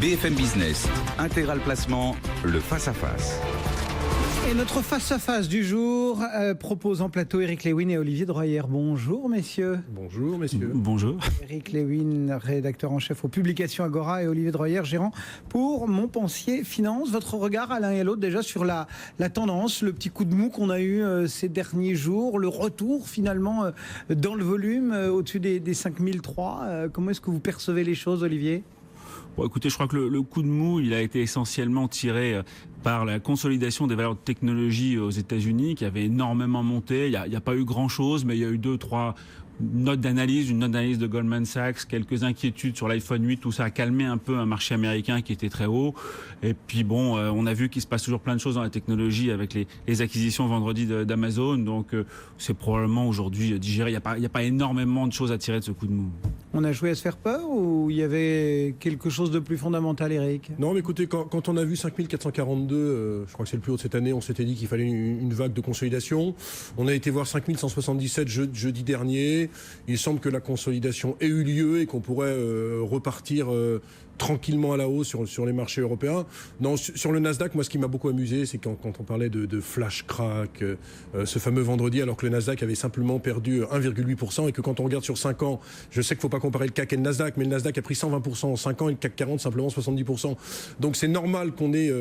BFM Business, Intégral Placement, le face-à-face. Et notre face-à-face du jour propose en plateau Eric Lewin et Olivier Droyer. Bonjour messieurs. Bonjour messieurs. Bonjour. Eric Lewin, rédacteur en chef aux publications Agora, et Olivier Droyer, gérant pour Montpensier Finance. Votre regard à l'un et à l'autre déjà sur la tendance, le petit coup de mou qu'on a eu ces derniers jours, le retour finalement dans le volume au-dessus des 5003. Comment est-ce que vous percevez les choses, Olivier ? Bon, écoutez, je crois que le coup de mou, il a été essentiellement tiré par la consolidation des valeurs de technologie aux États-Unis, qui avait énormément monté. Il n'y a pas eu grand-chose, mais il y a eu 2-3 notes d'analyse, une note d'analyse de Goldman Sachs, quelques inquiétudes sur l'iPhone 8, tout ça a calmé un peu un marché américain qui était très haut. Et puis bon, on a vu qu'il se passe toujours plein de choses dans la technologie avec les acquisitions vendredi d'Amazon. Donc c'est probablement aujourd'hui digéré. Il n'y a pas énormément de choses à tirer de ce coup de mou. On a joué à se faire peur ou il y avait quelque chose de plus fondamental, Eric ? Non, mais écoutez, quand on a vu 5442, je crois que c'est le plus haut de cette année, on s'était dit qu'il fallait une vague de consolidation. On a été voir 5177 jeudi dernier. Il semble que la consolidation ait eu lieu et qu'on pourrait repartir tranquillement à la hausse sur les marchés européens. Non, sur le Nasdaq, moi, ce qui m'a beaucoup amusé, c'est quand on parlait de flash crack, ce fameux vendredi, alors que le Nasdaq avait simplement perdu 1,8%, et que quand on regarde sur 5 ans, je sais qu'il ne faut pas comparer le CAC et le Nasdaq, mais le Nasdaq a pris 120% en 5 ans et le CAC 40 simplement 70%. Donc c'est normal qu'on ait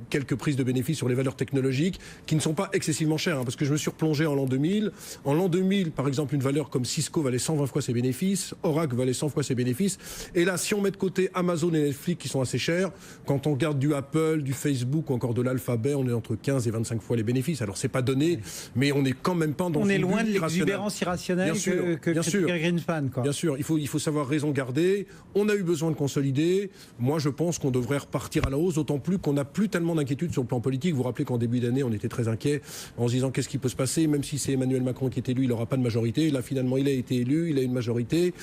quelques prises de bénéfices sur les valeurs technologiques qui ne sont pas excessivement chères, parce que je me suis replongé en l'an 2000. En l'an 2000, par exemple, une valeur comme Cisco valait 120 fois ses bénéfices, Oracle valait 100 fois ses bénéfices, et là, si on met de côté Amazon et Netflix qui sont assez chers, quand on regarde du Apple, du Facebook ou encore de l'Alphabet, on est entre 15 et 25 fois les bénéfices. Alors c'est pas donné, mais on est quand même pas dans on est loin de l'exubérance irrationnelle que Greenspan, quoi. Bien sûr, il faut savoir raison garder. On a eu besoin de consolider. Moi, je pense qu'on devrait repartir à la hausse, d'autant plus qu'on n'a plus tellement d'inquiétudes sur le plan politique. Vous vous rappelez qu'en début d'année, on était très inquiets en se disant qu'est-ce qui peut se passer, même si c'est Emmanuel Macron qui est élu, il n'aura pas de majorité. Là, finalement, il a été élu, il a une majorité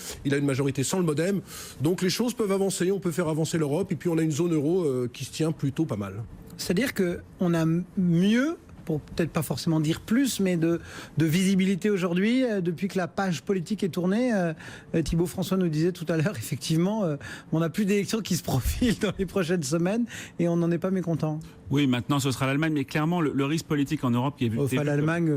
sans le modem. Donc les choses peuvent avancer, on peut faire avancer l'Europe, et puis on a une zone euro qui se tient plutôt pas mal. C'est-à-dire qu'on a mieux, pour peut-être pas forcément dire plus, mais de visibilité aujourd'hui, depuis que la page politique est tournée. Thibault François nous disait tout à l'heure, effectivement, on n'a plus d'élections qui se profilent dans les prochaines semaines, et on n'en est pas mécontent. Oui, maintenant ce sera l'Allemagne, mais clairement le risque politique en Europe qui est vu. Enfin, l'Allemagne,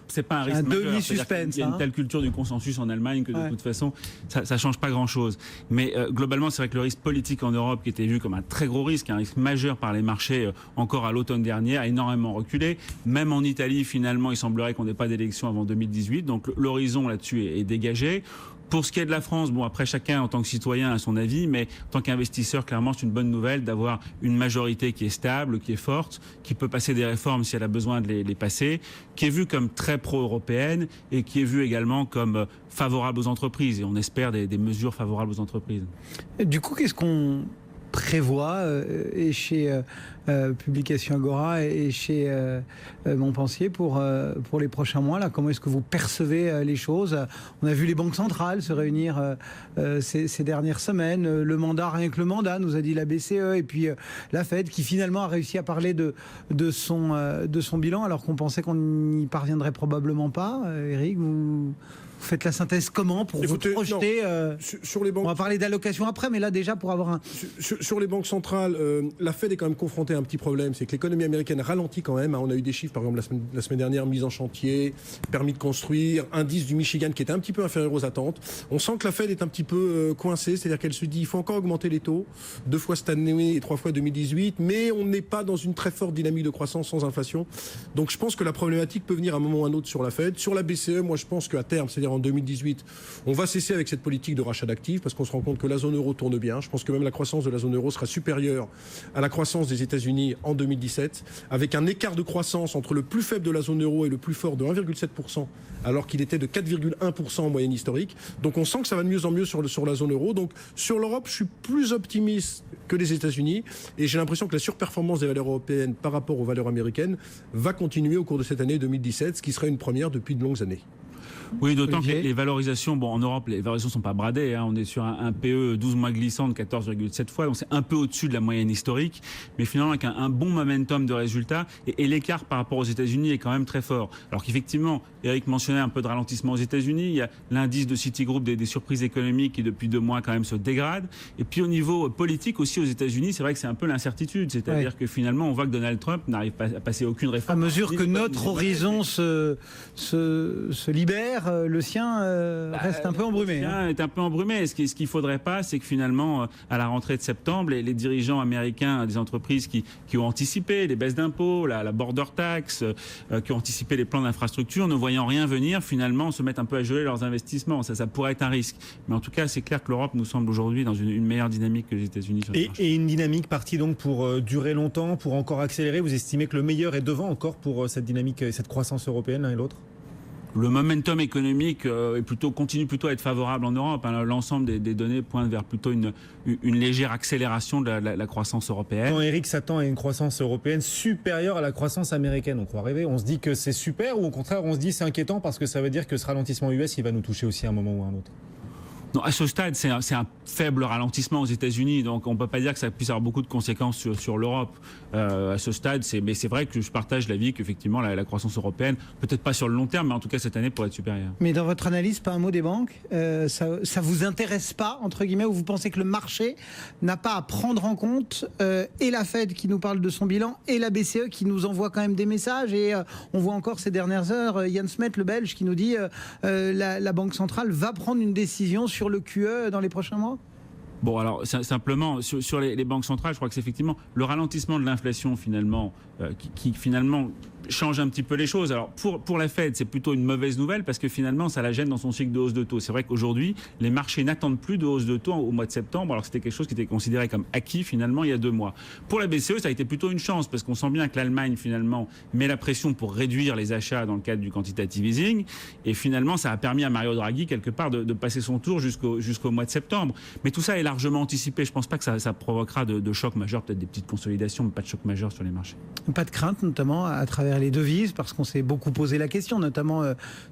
c'est pas un risque majeur. Un demi-suspense. Il y a une telle culture du consensus en Allemagne que de toute façon, ça change pas grand-chose. Mais globalement, c'est vrai que le risque politique en Europe, qui était vu comme un très gros risque, un risque majeur par les marchés encore à l'automne dernier, a énormément reculé. Même en Italie, finalement, il semblerait qu'on n'ait pas d'élection avant 2018. Donc l'horizon là-dessus est dégagé. Pour ce qui est de la France, bon, après chacun en tant que citoyen a son avis, mais en tant qu'investisseur, clairement, c'est une bonne nouvelle d'avoir une majorité qui est stable, qui est forte, qui peut passer des réformes si elle a besoin de les passer, qui est vue comme très pro-européenne et qui est vue également comme favorable aux entreprises. Et on espère des mesures favorables aux entreprises. Du coup, qu'est-ce qu'on prévoit et chez Publication Agora et chez Montpensier pour les prochains mois là? Comment est-ce que vous percevez les choses? On a vu les banques centrales se réunir ces dernières semaines. Le mandat, rien que le mandat, nous a dit la BCE, et puis la Fed qui finalement a réussi à parler de son bilan, alors qu'on pensait qu'on n'y parviendrait probablement pas. Eric, vous faites la synthèse comment pour vous projeter sur les banques. On va parler d'allocation après, mais là déjà pour avoir un... Sur les banques centrales, la Fed est quand même confrontée à un petit problème, c'est que l'économie américaine ralentit quand même. On a eu des chiffres, par exemple, la semaine dernière, mise en chantier, permis de construire, indice du Michigan qui était un petit peu inférieur aux attentes. On sent que la Fed est un petit peu coincée, c'est-à-dire qu'elle se dit il faut encore augmenter les taux, 2 fois cette année et 3 fois 2018, mais on n'est pas dans une très forte dynamique de croissance sans inflation. Donc je pense que la problématique peut venir à un moment ou à un autre sur la Fed. Sur la BCE, moi je pense qu'à terme, c'est-à-dire en 2018, on va cesser avec cette politique de rachat d'actifs parce qu'on se rend compte que la zone euro tourne bien. Je pense que même la croissance de la zone euro sera supérieure à la croissance des États-Unis en 2017, avec un écart de croissance entre le plus faible de la zone euro et le plus fort de 1,7%, alors qu'il était de 4,1% en moyenne historique. Donc on sent que ça va de mieux en mieux sur la zone euro. Donc sur l'Europe, je suis plus optimiste que les États-Unis, et j'ai l'impression que la surperformance des valeurs européennes par rapport aux valeurs américaines va continuer au cours de cette année 2017, ce qui serait une première depuis de longues années. Oui, d'autant que Olivier. les valorisations, en Europe, les valorisations ne sont pas bradées. On est sur un PE 12 mois glissant de 14,7 fois, donc c'est un peu au-dessus de la moyenne historique, mais finalement avec un bon momentum de résultats, et l'écart par rapport aux États-Unis est quand même très fort. Alors qu'effectivement, Eric mentionnait un peu de ralentissement aux États-Unis, il y a l'indice de Citigroup des surprises économiques qui depuis 2 mois quand même se dégrade, et puis au niveau politique aussi aux États-Unis, c'est vrai que c'est un peu l'incertitude, c'est-à-dire que finalement on voit que Donald Trump n'arrive pas à passer aucune réforme. À mesure que notre horizon se libère, le sien reste un peu embrumé. Le sien est un peu embrumé. Et ce qu'il ne faudrait pas, c'est que finalement, à la rentrée de septembre, les dirigeants américains des entreprises qui ont anticipé les baisses d'impôts, la border tax, qui ont anticipé les plans d'infrastructure, ne voyant rien venir, finalement se mettent un peu à geler leurs investissements. Ça pourrait être un risque. Mais en tout cas, c'est clair que l'Europe nous semble aujourd'hui dans une meilleure dynamique que les États-Unis sur le marché. Et une dynamique partie donc pour durer longtemps, pour encore accélérer. Vous estimez que le meilleur est devant encore pour cette dynamique et cette croissance européenne l'un et l'autre? Le momentum économique continue plutôt à être favorable en Europe. L'ensemble des données pointent vers plutôt une légère accélération de la croissance européenne. Quand Eric s'attend à une croissance européenne supérieure à la croissance américaine, on croit rêver. On se dit que c'est super, ou au contraire on se dit c'est inquiétant parce que ça veut dire que ce ralentissement US il va nous toucher aussi à un moment ou à un autre? Non, à ce stade, c'est un faible ralentissement aux États-Unis, donc on ne peut pas dire que ça puisse avoir beaucoup de conséquences sur l'Europe. À ce stade, mais c'est vrai que je partage l'avis qu'effectivement la croissance européenne, peut-être pas sur le long terme, mais en tout cas cette année pourrait être supérieure. Mais dans votre analyse, pas un mot des banques, ça vous intéresse pas, entre guillemets, ou vous pensez que le marché n'a pas à prendre en compte et la Fed qui nous parle de son bilan et la BCE qui nous envoie quand même des messages, et on voit encore ces dernières heures Jan Smet, le Belge, qui nous dit la Banque centrale va prendre une décision sur le QE dans les prochains mois? Bon, alors simplement sur les banques centrales, je crois que c'est effectivement le ralentissement de l'inflation finalement qui finalement change un petit peu les choses. Alors pour la Fed, c'est plutôt une mauvaise nouvelle parce que finalement ça la gêne dans son cycle de hausse de taux. C'est vrai qu'aujourd'hui, les marchés n'attendent plus de hausse de taux au mois de septembre, alors que c'était quelque chose qui était considéré comme acquis finalement il y a 2 mois. Pour la BCE, ça a été plutôt une chance parce qu'on sent bien que l'Allemagne finalement met la pression pour réduire les achats dans le cadre du quantitative easing, et finalement ça a permis à Mario Draghi quelque part de passer son tour jusqu'au mois de septembre. Mais tout ça est largement anticipé. Je ne pense pas que ça provoquera de choc majeur, peut-être des petites consolidations, mais pas de choc majeur sur les marchés. Pas de crainte, notamment à travers les devises, parce qu'on s'est beaucoup posé la question, notamment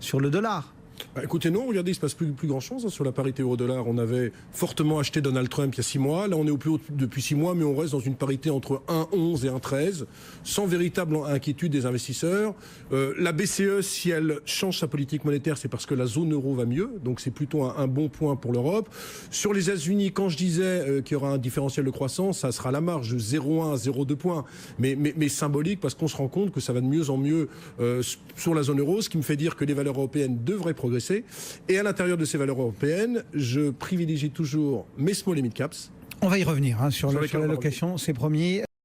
sur le dollar. Écoutez, non, regardez, il ne se passe plus grand-chose. Sur la parité euro-dollar, on avait fortement acheté Donald Trump il y a 6 mois. Là, on est au plus haut depuis 6 mois, mais on reste dans une parité entre 1,11 et 1,13, sans véritable inquiétude des investisseurs. La BCE, si elle change sa politique monétaire, c'est parce que la zone euro va mieux. Donc, c'est plutôt un bon point pour l'Europe. Sur les États-Unis, quand je disais qu'il y aura un différentiel de croissance, ça sera la marge de 0,1 à 0,2 points. Mais symbolique, parce qu'on se rend compte que ça va de mieux en mieux sur la zone euro, ce qui me fait dire que les valeurs européennes devraient progresser. Et à l'intérieur de ces valeurs européennes, je privilégie toujours mes small et mid caps. On va y revenir sur la location, c'est promis.